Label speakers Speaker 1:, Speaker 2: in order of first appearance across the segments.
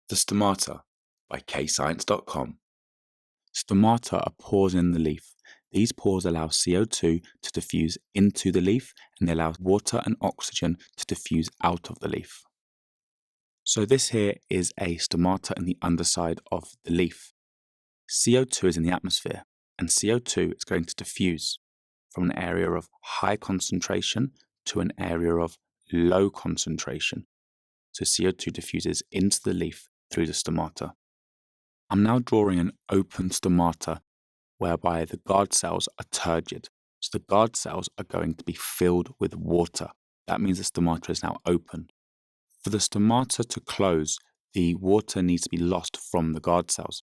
Speaker 1: The Stomata by KayScience.com. Stomata are pores in the leaf. These pores allow CO2 to diffuse into the leaf and they allow water and oxygen to diffuse out of the leaf. So this here is a stomata in the underside of the leaf. CO2 is in the atmosphere and CO2 is going to diffuse from an area of high concentration to an area of low concentration. So CO2 diffuses into the leaf through the stomata. I'm now drawing an open stomata whereby the guard cells are turgid. So the guard cells are going to be filled with water. That means the stomata is now open. For the stomata to close, the water needs to be lost from the guard cells.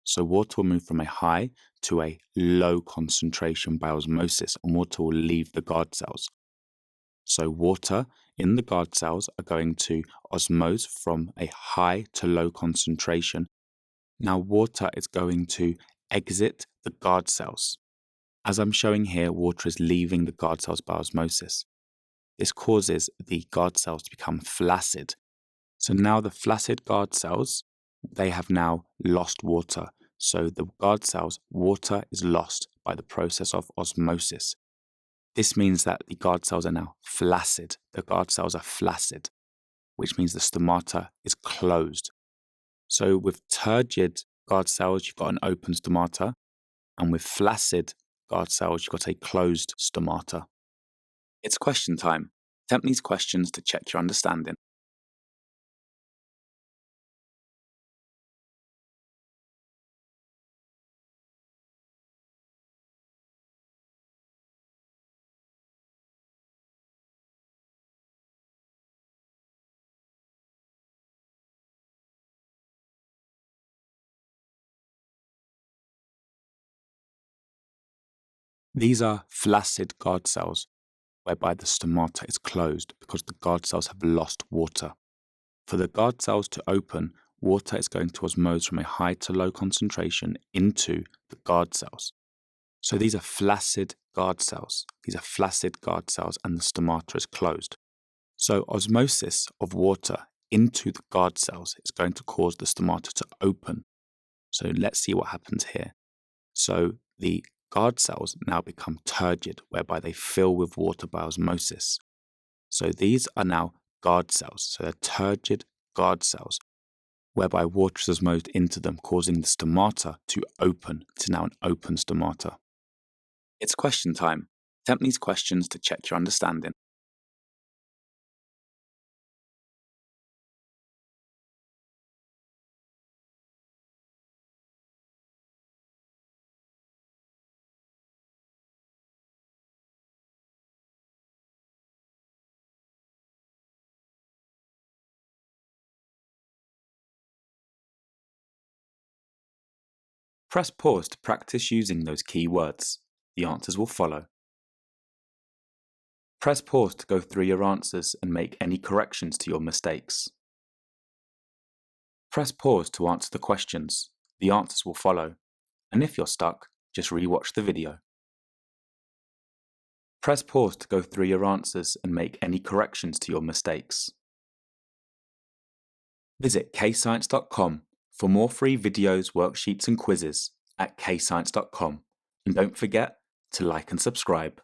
Speaker 1: So water will move from a high to a low concentration by osmosis, and water will leave the guard cells. So water in the guard cells are going to osmose from a high to low concentration. Now water is going to exit the guard cells. As I'm showing here, water is leaving the guard cells by osmosis. This causes the guard cells to become flaccid. So now the flaccid guard cells, they have now lost water. So the guard cells, water is lost by the process of osmosis. This means that the guard cells are now flaccid. The guard cells are flaccid, which means the stomata is closed. So with turgid guard cells, you've got an open stomata, and with flaccid guard cells, you've got a closed stomata. It's question time. Attempt these questions to check your understanding. These are flaccid guard cells, whereby the stomata is closed because the guard cells have lost water. For the guard cells to open, water is going to osmose from a high to low concentration into the guard cells. So these are flaccid guard cells. These are flaccid guard cells and the stomata is closed. So osmosis of water into the guard cells is going to cause the stomata to open. So let's see what happens here. So the guard cells now become turgid, whereby they fill with water by osmosis. So these are now guard cells. So they're turgid guard cells, whereby water is osmosed into them, causing the stomata to open. It's now an open stomata. It's question time. Attempt these questions to check your understanding. Press pause to practice using those key words. The answers will follow. Press pause to go through your answers and make any corrections to your mistakes. Press pause to answer the questions. The answers will follow. And if you're stuck, just re-watch the video. Press pause to go through your answers and make any corrections to your mistakes. Visit KayScience.com for more free videos, worksheets and quizzes at KayScience.com. And don't forget to like and subscribe.